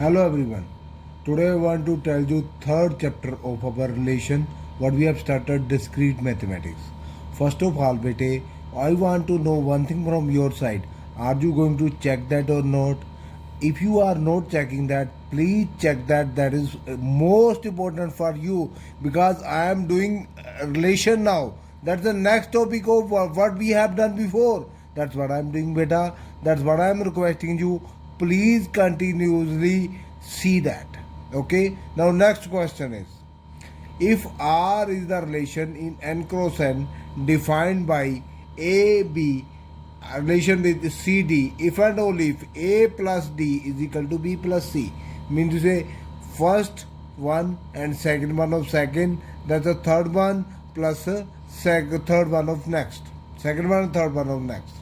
Hello everyone. Today I want to tell you third chapter of our relation what we have started discrete mathematics. First of all, bete, I want to know one thing from your side. Are you going to check that or not? If you are not checking that, please check that. That is most important for you because I am doing relation now. That's the next topic of what we have done before. That's what I'm doing, beta. That's what I'm requesting you. Please continuously see that. Okay. Now next question is, if R is the relation in n cross n defined by AB relation with CD, if and only if A plus D is equal to B plus C, means to say first one and second one of second, that's the third one plus third one of next, second one and third one of next.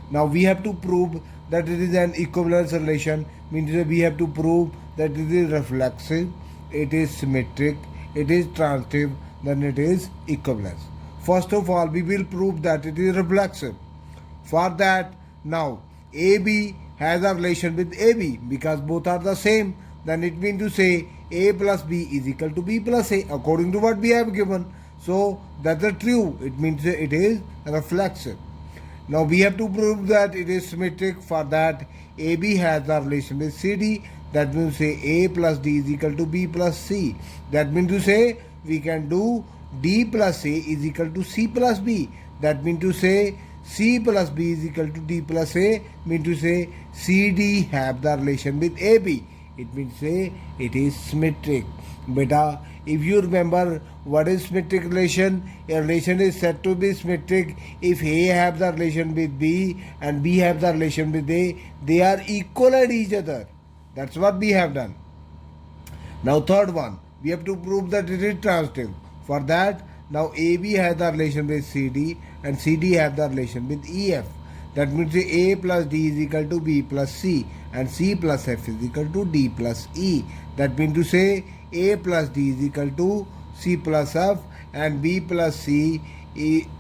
Now we have to prove that it is an equivalence relation, means that we have to prove that it is reflexive, it is symmetric, it is transitive, then it is equivalence. First of all, we will prove that it is reflexive. For that, now AB has a relation with AB because both are the same. Then it means to say A plus B is equal to B plus A according to what we have given. So that's a true. It means it is reflexive. Now we have to prove that it is symmetric. For that, AB has a relation with CD. That means say A plus D is equal to B plus C. That means to say we can do D plus A is equal to C plus B. That means to say C plus B is equal to D plus A, means to say CD have the relation with AB. It means say it is symmetric. Beta, if you remember what is symmetric relation, a relation is said to be symmetric if A have the relation with B and B have the relation with A, they are equal at each other. That's what we have done. Now third one, we have to prove that it is transitive. For that, now AB has the relation with CD and CD have the relation with EF. That means A plus D is equal to B plus C and C plus F is equal to D plus E. That means to say A plus D is equal to C plus F and B plus C,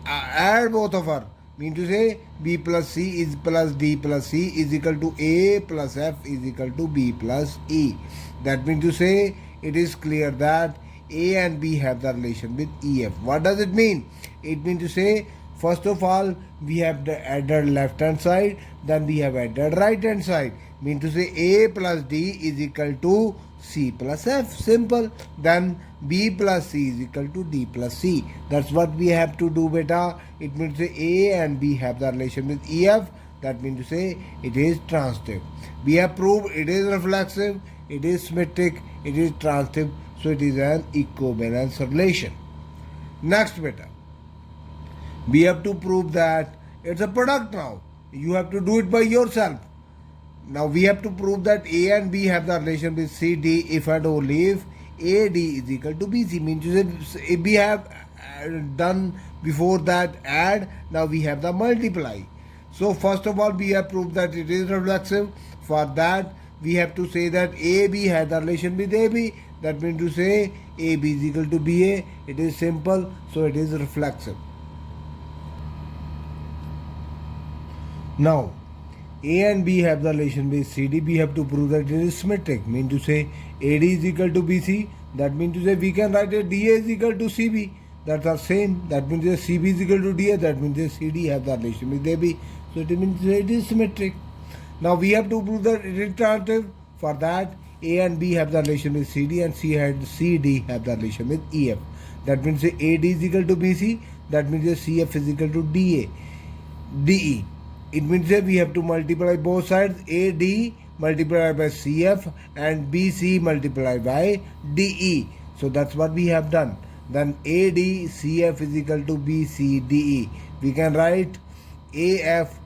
add both of her. Mean to say B plus C is plus D plus C is equal to A plus F is equal to B plus E. That means to say it is clear that A and B have the relation with EF. What does it mean? It means to say, first of all, we have added left hand side, then we have added right hand side. Mean to say A plus D is equal to C plus F. Simple. Then B plus C is equal to D plus C. That's what we have to do, beta. It means to say A and B have the relation with EF. That means to say it is transitive. We have proved it is reflexive, it is symmetric, it is transitive. So it is an equivalence relation. Next, beta, we have to prove that it's a product now. You have to do it by yourself. Now we have to prove that A and B have the relation with CD if and only if AD is equal to BC. Means if we have done before that add, now we have the multiply. So first of all, we have proved that it is reflexive. For that, we have to say that AB has the relation with AB. That means to say AB is equal to BA. It is simple, so it is reflexive. Now, A and B have the relation with CD. We have to prove that it is symmetric. Means to say AD is equal to BC. That means to say we can write it DA is equal to CB. That's the same. That means that CB is equal to DA. That means that CD have the relation with AB. So it means that it is symmetric. Now we have to prove that it is transitive. For that, A and B have the relation with CD and CD have the relation with EF. That means AD is equal to BC. That means CF is equal to DE. It means that we have to multiply both sides, AD multiplied by CF and BC multiplied by DE. So that's what we have done. Then AD CF is equal to BC DE. We can write AF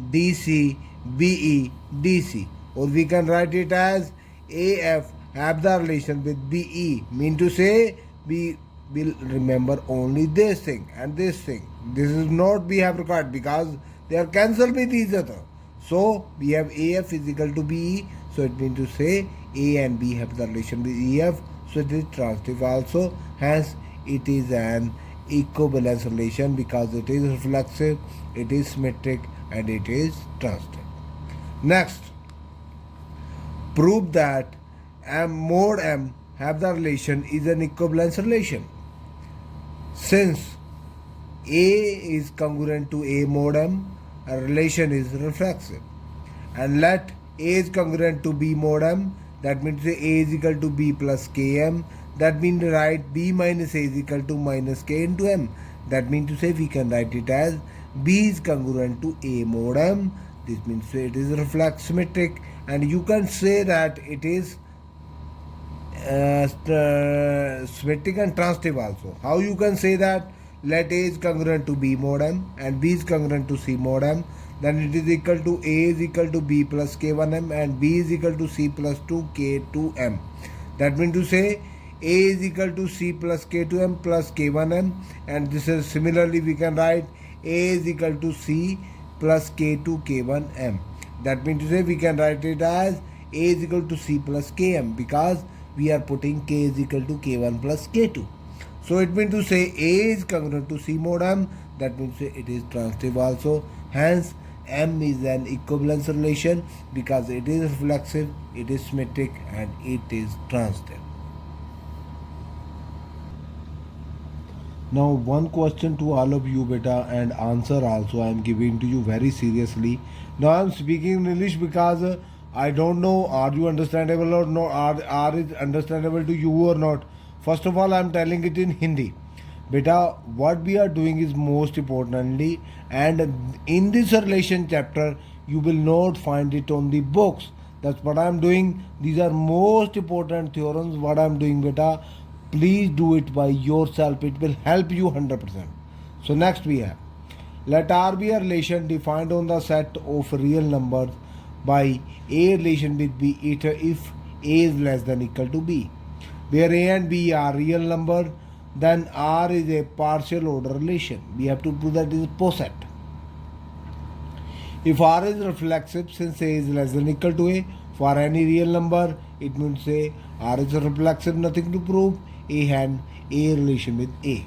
DC BE DC, or we can write it as AF have the relation with BE. Mean to say we will remember only this thing and this thing. This is not we have required because they are cancelled with each other. So we have AF is equal to BE. So it means to say A and B have the relation with EF. So it is transitive also. Hence it is an equivalence relation because it is reflexive, it is symmetric, and it is transitive. Next, prove that mod M have the relation is an equivalence relation. Since A is congruent to A mod M, a relation is reflexive. And let A is congruent to B mod M, that means A is equal to B plus Km. That means write B minus A is equal to minus K into M. That means to say we can write it as B is congruent to A mod M. This means it is reflex symmetric, and you can say that it is symmetric and transitive also. How you can say that? Let A is congruent to B mod M and B is congruent to C mod M. Then it is equal to A is equal to B plus K1M and B is equal to C plus 2K2M. That means to say A is equal to C plus K2M plus K1M, and this is similarly we can write A is equal to C plus K2 K1M. That means to say we can write it as A is equal to C plus Km, because we are putting K is equal to K1 plus K2. So it means to say A is congruent to C mod M. That means it is transitive also. Hence M is an equivalence relation because it is reflexive, it is symmetric, and it is transitive. Now one question to all of you beta, and answer also I am giving to you very seriously. Now I am speaking in English because I don't know are you understandable or not, are it understandable to you or not. First of all I am telling it in Hindi. Beta, what we are doing is most importantly, and in this relation chapter you will not find it on the books. That's what I am doing. These are most important theorems what I am doing beta. Please do it by yourself, it will help you 100%. So next we have, let R be a relation defined on the set of real numbers by A relation with B if A is less than equal to B, where A and B are real numbers. Then R is a partial order relation. We have to prove that it is poset. If R is reflexive, since A is less than equal to A, for any real number, it means say R is reflexive, nothing to prove. A and A relation with A.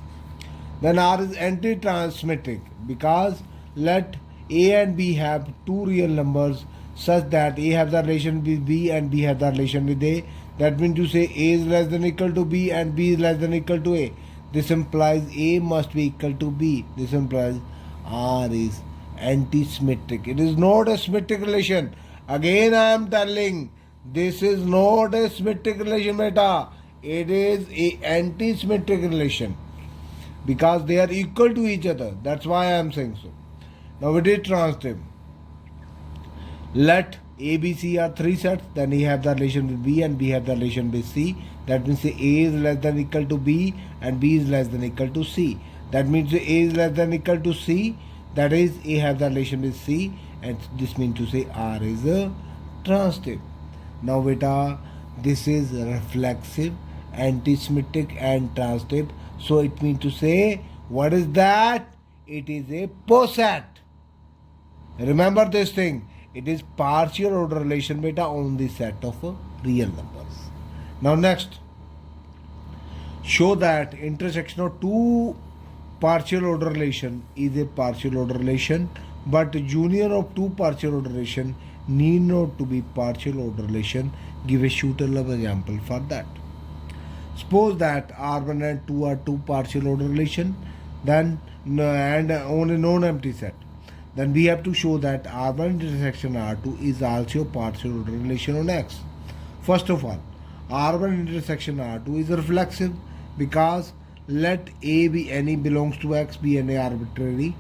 Then R is anti-transmetric because let A and B have two real numbers such that A have the relation with B and B have the relation with A. That means to say A is less than equal to B and B is less than equal to A. This implies A must be equal to B. This implies R is anti-symmetric. It is not a symmetric relation. Again I am telling, this is not a symmetric relation beta. It is a anti-symmetric relation because they are equal to each other. That's why I am saying so. Now it is transitive. Let A, B, C are three sets, then A have the relation with B and B have the relation with C. That means A is less than equal to B and B is less than equal to C. That means A is less than equal to C, that is A have the relation with C, and this means to say R is a transitive. Now beta, this is reflexive, anti-symmetric and transitive. So it means to say, what is that? It is a poset. Remember this thing. It is partial order relation beta on the set of real numbers. Now next, show that intersection of two partial order relation is a partial order relation, but union of two partial order relation need not to be partial order relation. Give a suitable example for that. Suppose that R1 and 2 are two partial order relation, then and on a non-empty set. Then we have to show that R1 intersection R2 is also partial order relation on X. First of all, R1 intersection R2 is reflexive because let A be any belongs to X be any arbitrary.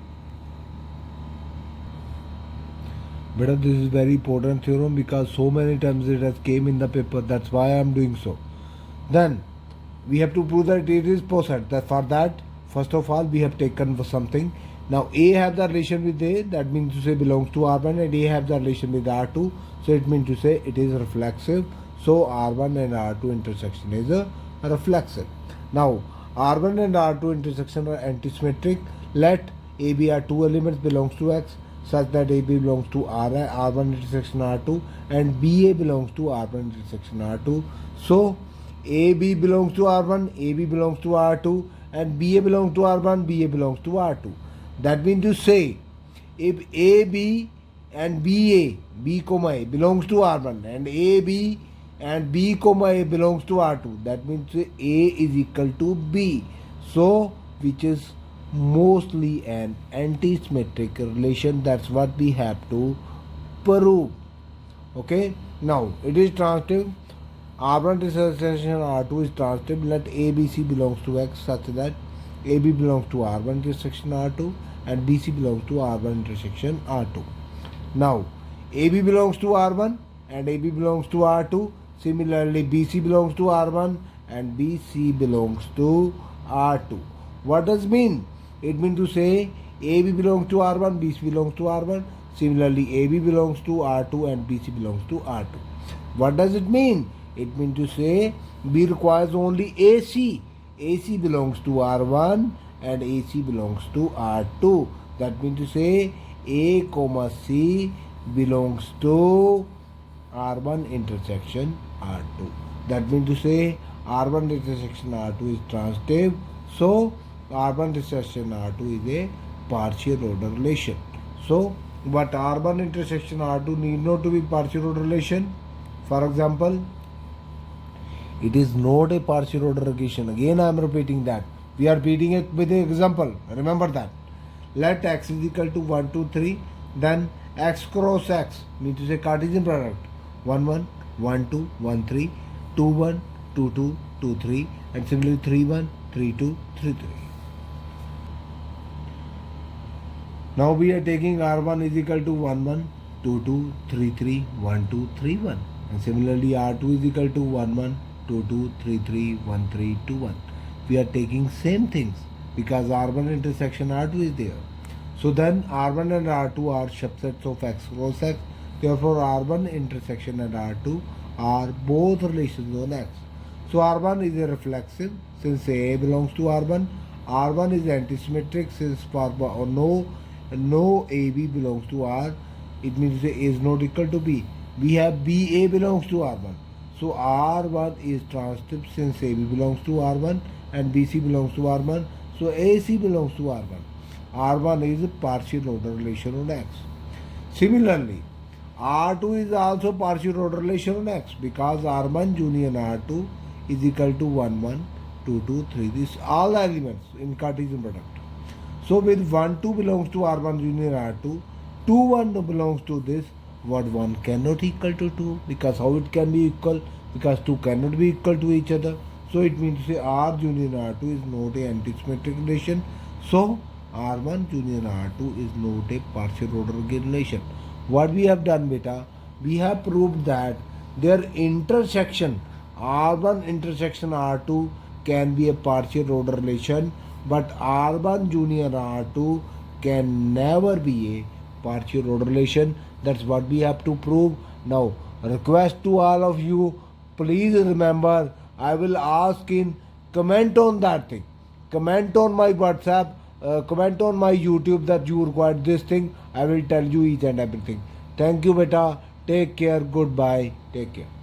But this is very important theorem because so many times it has came in the paper. That's why I am doing so. Then we have to prove that it is poset. That for that, first of all, we have taken for something. Now A have the relation with A, that means to say belongs to R1, and A have the relation with R2, so it means to say it is reflexive. So R1 and R2 intersection is a reflexive. Now R1 and R2 intersection are antisymmetric. Let AB are two elements belongs to X such that AB belongs to R1 intersection R2 and BA belongs to R1 intersection R2. So AB belongs to R1, AB belongs to R2, and BA belongs to R1, BA belongs to R2. That means to say, if AB and BA, B comma A belongs to R1 and AB and B comma A belongs to R2. That means A is equal to B. So which is mostly an anti-symmetric relation. That's what we have to prove. Okay, now it is transitive. R1 intersection R2 is transitive. Let ABC belongs to X such that AB belongs to R1 intersection R2 and BC belongs to R1 intersection R2. Now AB belongs to R1 and AB belongs to R2. Similarly, BC belongs to R1 and BC belongs to R2. What does it mean? It means to say AB belongs to R1, BC belongs to R1. Similarly, AB belongs to R2 and BC belongs to R2. What does it mean? It means to say B requires only AC. AC belongs to R1 and AC belongs to R2. That means to say A comma C belongs to R1 intersection R2. That means to say R1 intersection R2 is transitive. So R1 intersection R2 is a partial order relation. So but R1 intersection R2 need not to be partial order relation. For example, it is not a partial order relation. Again I am repeating that. We are repeating it with an example. Remember that. Let x is equal to 1, 2, 3. Then x cross x means to say Cartesian product. 1, 1, 1, 2, 1, 3, 2, 1, 2, 2, 2, 3, and similarly 3, 1, 3, 2, 3, 3. Now we are taking R1 is equal to 1, 1, 2, 2, 3, 3, 1, 2, 3, 1. And similarly R2 is equal to 1, 1, 2, 2, 3, 3, 1, 3, 2, 1. We are taking same things because R1 intersection R2 is there. So then R1 and R2 are subsets of x cross x. Therefore R1 intersection and R2 are both relations on x. So R1 is a reflexive since A belongs to R1. R1 is antisymmetric since no AB belongs to R. It means A is not equal to B. We have BA belongs to R1. So R1 is transitive since AB belongs to R1 and BC belongs to R1. So AC belongs to R1. R1 is a partial order relation on X. Similarly, R2 is also partial order relation on X because R1 union R2 is equal to 1, 1, 2, 2, 3. These all elements in Cartesian product. So with 1, 2 belongs to R1 union R2, 2, 1 belongs to this. What 1 cannot equal to 2 because how it can be equal? Because 2 cannot be equal to each other. So it means to say R union R2 is not a antisymmetric relation. So R1 union R2 is not a partial order relation. What we have done, beta? We have proved that their intersection R1 intersection R2 can be a partial order relation, but R1 union R2 can never be a partial order relation. That's what we have to prove. Now, request to all of you, please remember, I will ask in comment on that thing. Comment on my WhatsApp, comment on my YouTube that you required this thing. I will tell you each and everything. Thank you, beta. Take care. Goodbye. Take care.